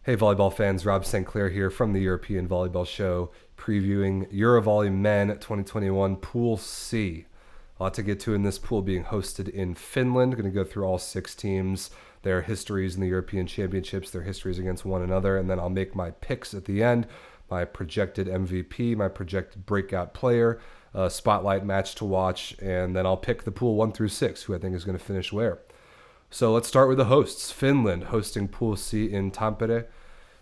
Hey volleyball fans, Rob St. Clair here from the European Volleyball Show, previewing EuroVolley Men 2021 Pool C. A lot to get to in this pool being hosted in Finland. Going to go through all 6 teams, their histories in the European Championships, their histories against one another, and then I'll make my picks at the end, my projected MVP, my projected breakout player, spotlight match to watch, and then I'll pick the pool 1 through 6, who I think is going to finish where. So let's start with the hosts. Finland hosting Pool C in Tampere.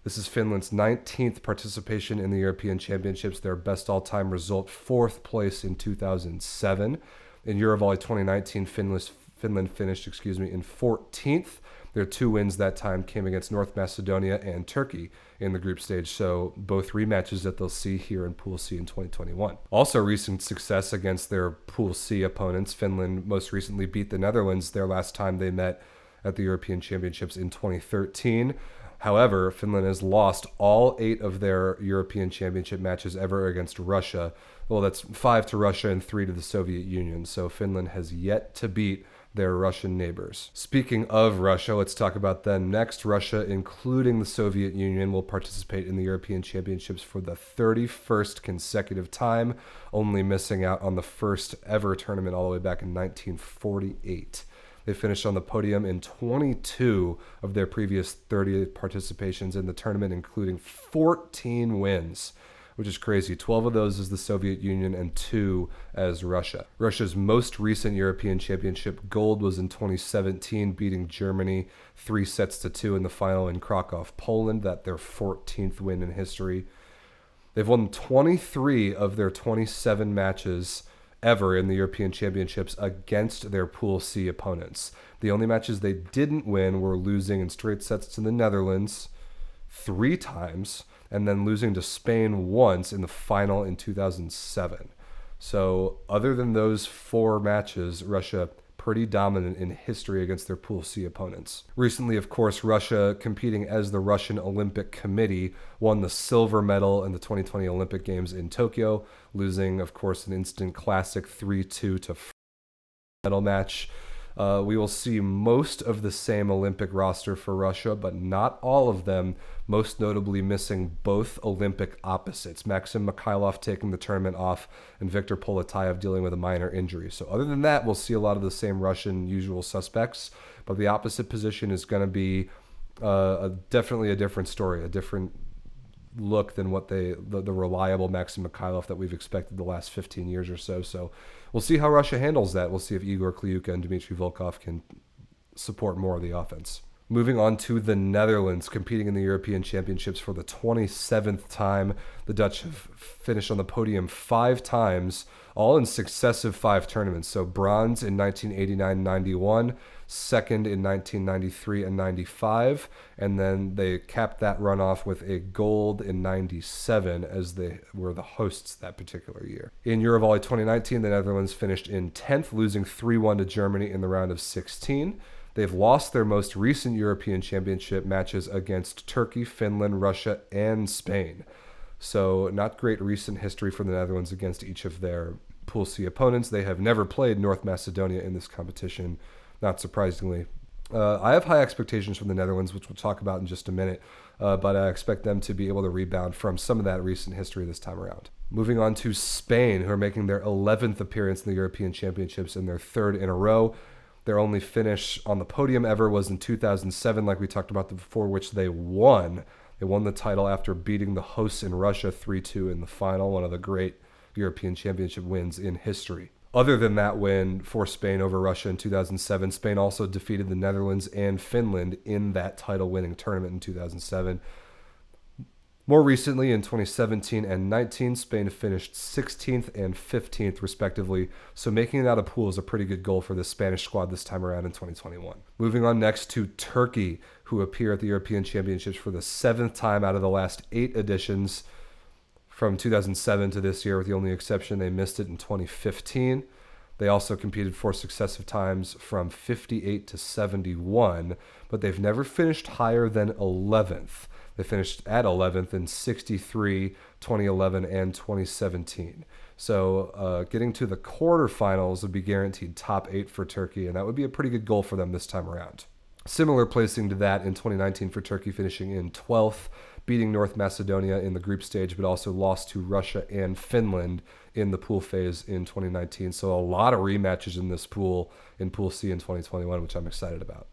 This is Finland's 19th participation in the European Championships, their best all-time result, 4th place in 2007. In EuroVolley 2019, Finland finished in 14th. Their 2 wins that time came against North Macedonia and Turkey in the group stage, so both rematches that they'll see here in Pool C in 2021. Also recent success against their Pool C opponents. Finland most recently beat the Netherlands their last time they met at the European Championships in 2013. However, Finland has lost all 8 of their European Championship matches ever against Russia. Well, that's 5 to Russia and 3 to the Soviet Union, so Finland has yet to beat their Russian neighbors. Speaking of Russia, let's talk about them next. Russia, including the Soviet Union, will participate in the European Championships for the 31st consecutive time, only missing out on the first ever tournament all the way back in 1948. They finished on the podium in 22 of their previous 30 participations in the tournament, including 14 wins, which is crazy. 12 of those as the Soviet Union and 2 as Russia. Russia's most recent European Championship gold was in 2017, beating Germany 3-2 in the final in Krakow, Poland. That's their 14th win in history. They've won 23 of their 27 matches ever in the European Championships against their Pool C opponents. The only matches they didn't win were losing in straight sets to the Netherlands 3 times and then losing to Spain once in the final in 2007. So other than those 4 matches, Russia pretty dominant in history against their Pool C opponents. Recently, of course, Russia, competing as the Russian Olympic Committee, won the silver medal in the 2020 Olympic Games in Tokyo, losing, of course, an instant classic 3-2 to medal match. We will see most of the same Olympic roster for Russia, but not all of them, most notably missing both Olympic opposites. Maxim Mikhailov taking the tournament off and Viktor Poletayev dealing with a minor injury. So other than that, we'll see a lot of the same Russian usual suspects, but the opposite position is going to be definitely a different story, a different look than what the reliable Maxim Mikhailov that we've expected the last 15 years or so. So we'll see how Russia handles that. We'll see if Igor Kliuka and Dmitry Volkov can support more of the offense. Moving on to the Netherlands, competing in the European Championships for the 27th time. The Dutch have finished on the podium 5 times, all in successive 5 tournaments. So bronze in 1989-91, second in 1993 and 95, and then they capped that run off with a gold in 97 as they were the hosts that particular year. In EuroVolley 2019, the Netherlands finished in 10th, losing 3-1 to Germany in the round of 16. They've lost their most recent European Championship matches against Turkey, Finland, Russia, and Spain. So not great recent history for the Netherlands against each of their Pool C opponents. They have never played North Macedonia in this competition, not surprisingly. I have high expectations from the Netherlands, which we'll talk about in just a minute, but I expect them to be able to rebound from some of that recent history this time around. Moving on to Spain, who are making their 11th appearance in the European Championships and their 3rd in a row. Their only finish on the podium ever was in 2007, like we talked about before, which they won. They won the title after beating the hosts in Russia 3-2 in the final, one of the great European Championship wins in history. Other than that win for Spain over Russia in 2007, Spain also defeated the Netherlands and Finland in that title-winning tournament in 2007. More recently, in 2017 and 19, Spain finished 16th and 15th, respectively, so making it out of pool is a pretty good goal for the Spanish squad this time around in 2021. Moving on next to Turkey, who appear at the European Championships for the 7th time out of the last 8 editions from 2007 to this year, with the only exception they missed it in 2015. They also competed 4 successive times from 58 to 71, but they've never finished higher than 11th. They finished at 11th in 63, 2011, and 2017. So getting to the quarterfinals would be guaranteed top 8 for Turkey, and that would be a pretty good goal for them this time around. Similar placing to that in 2019 for Turkey, finishing in 12th, beating North Macedonia in the group stage, but also lost to Russia and Finland in the pool phase in 2019. So a lot of rematches in this pool, in Pool C in 2021, which I'm excited about.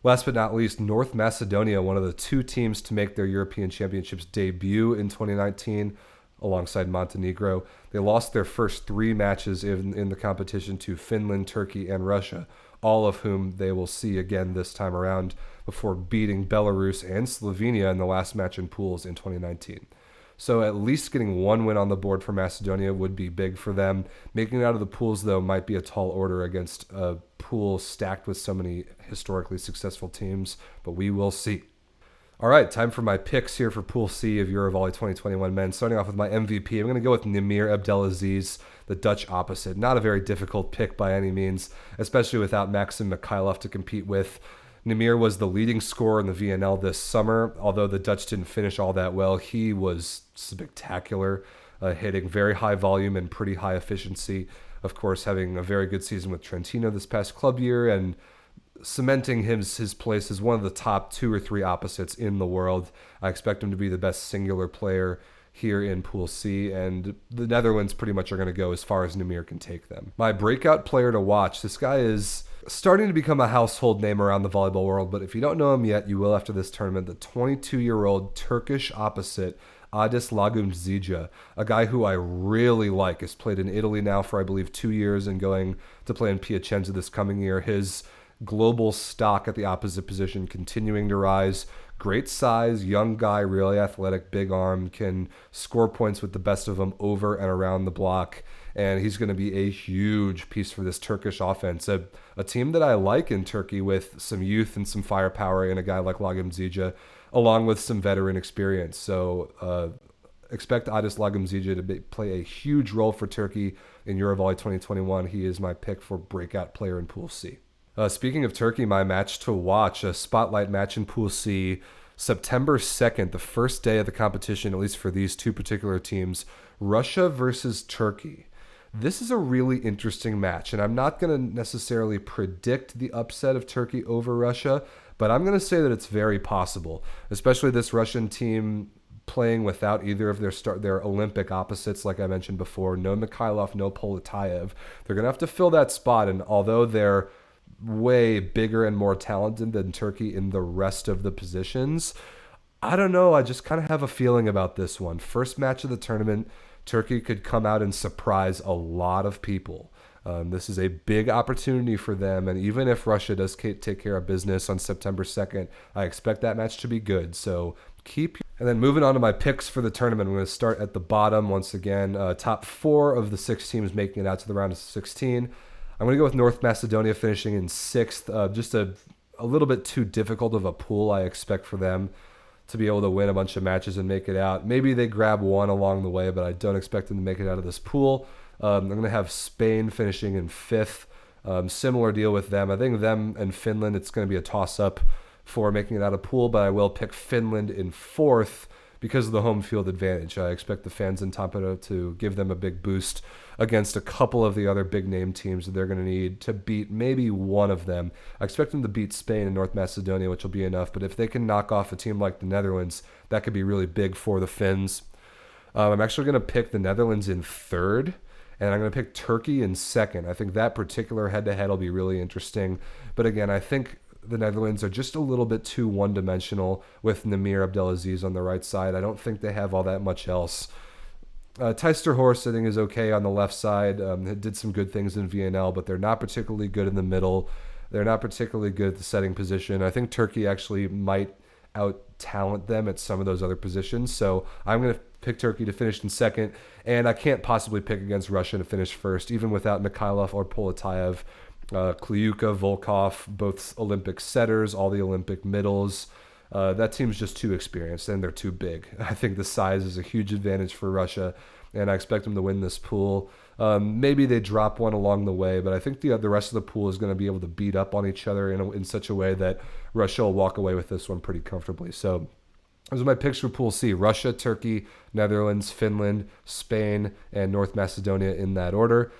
Last but not least, North Macedonia, one of the two teams to make their European Championships debut in 2019 alongside Montenegro. They lost their first three matches in the competition to Finland, Turkey, and Russia, all of whom they will see again this time around before beating Belarus and Slovenia in the last match in pools in 2019. So at least getting one win on the board for Macedonia would be big for them. Making it out of the pools, though, might be a tall order against a pool stacked with so many historically successful teams, but we will see. All right, time for my picks here for Pool C of EuroVolley 2021 men. Starting off with my MVP, I'm going to go with Nimir Abdelaziz, the Dutch opposite. Not a very difficult pick by any means, especially without Maxim Mikhailov to compete with. Nimir was the leading scorer in the VNL this summer. Although the Dutch didn't finish all that well, he was spectacular, hitting very high volume and pretty high efficiency. Of course, having a very good season with Trentino this past club year and cementing his place as one of the top 2 or 3 opposites in the world. I expect him to be the best singular player here in Pool C, and the Netherlands pretty much are going to go as far as Nimir can take them. My breakout player to watch, this guy is starting to become a household name around the volleyball world, but if you don't know him yet, you will after this tournament. The 22-year-old Turkish opposite, Adis Lagumdzija, a guy who I really like, has played in Italy now for, I believe, 2 years and going to play in Piacenza this coming year. His global stock at the opposite position continuing to rise. Great size, young guy, really athletic, big arm, can score points with the best of them over and around the block. And he's going to be a huge piece for this Turkish offense. A team that I like in Turkey with some youth and some firepower in a guy like Lagumdzija, along with some veteran experience. So expect Adis Lagumdzija to play a huge role for Turkey in EuroVolley 2021. He is my pick for breakout player in Pool C. Speaking of Turkey, my match to watch, a spotlight match in Pool C, September 2nd, the first day of the competition, at least for these two particular teams, Russia versus Turkey. This is a really interesting match, and I'm not going to necessarily predict the upset of Turkey over Russia, but I'm going to say that it's very possible, especially this Russian team playing without either of their Olympic opposites, like I mentioned before. No Mikhailov, no Poletayev. They're going to have to fill that spot, and although they're way bigger and more talented than Turkey in the rest of the positions, I don't know. I just kind of have a feeling about this one. First match of the tournament, Turkey could come out and surprise a lot of people. This is a big opportunity for them, and even if Russia does take care of business on September 2nd, I expect that match to be good. So and then moving on to my picks for the tournament, I'm going to start at the bottom once again. Top 4 of the 6 teams making it out to the round of 16. I'm going to go with North Macedonia finishing in 6th. Just a little bit too difficult of a pool, I expect, for them to be able to win a bunch of matches and make it out. Maybe they grab one along the way, but I don't expect them to make it out of this pool. I'm going to have Spain finishing in 5th. Similar deal with them. I think them and Finland, it's going to be a toss-up for making it out of pool, but I will pick Finland in 4th because of the home field advantage. I expect the fans in Tampere to give them a big boost against a couple of the other big name teams that they're going to need to beat maybe one of them. I expect them to beat Spain and North Macedonia, which will be enough, but if they can knock off a team like the Netherlands, that could be really big for the Finns. I'm actually going to pick the Netherlands in 3rd, and I'm going to pick Turkey in 2nd. I think that particular head-to-head will be really interesting, but again, I think the Netherlands are just a little bit too one-dimensional with Nimir Abdelaziz on the right side. I don't think they have all that much else. Teisterhorst, I think, is okay on the left side. Did some good things in VNL, but they're not particularly good in the middle. They're not particularly good at the setting position. I think Turkey actually might out-talent them at some of those other positions. So I'm going to pick Turkey to finish in 2nd, and I can't possibly pick against Russia to finish 1st, even without Mikhailov or Poletayev. Kliuka, Volkov, both Olympic setters, all the Olympic middles. That team's just too experienced, and they're too big. I think the size is a huge advantage for Russia, and I expect them to win this pool. Maybe they drop one along the way, but I think the rest of the pool is going to be able to beat up on each other in such a way that Russia will walk away with this one pretty comfortably. So Those are my picks for Pool C: Russia, Turkey, Netherlands, Finland, Spain, and North Macedonia in that order.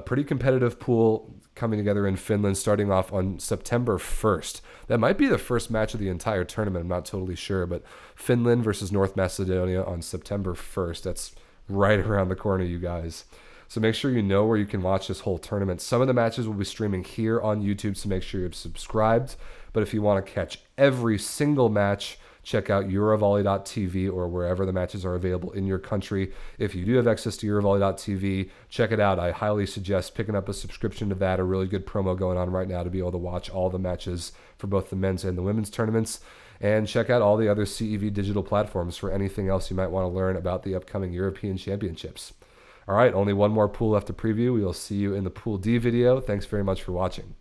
Pretty competitive pool coming together in Finland starting off on September 1st. That might be the first match of the entire tournament. I'm not totally sure, but Finland versus North Macedonia on September 1st. That's right around the corner, you guys. So make sure you know where you can watch this whole tournament. Some of the matches will be streaming here on YouTube, so make sure you're subscribed. But if you want to catch every single match, check out EuroVolley.tv or wherever the matches are available in your country. If you do have access to EuroVolley.tv, check it out. I highly suggest picking up a subscription to that. A really good promo going on right now to be able to watch all the matches for both the men's and the women's tournaments. And check out all the other CEV digital platforms for anything else you might want to learn about the upcoming European Championships. All right, only one more pool left to preview. We will see you in the Pool D video. Thanks very much for watching.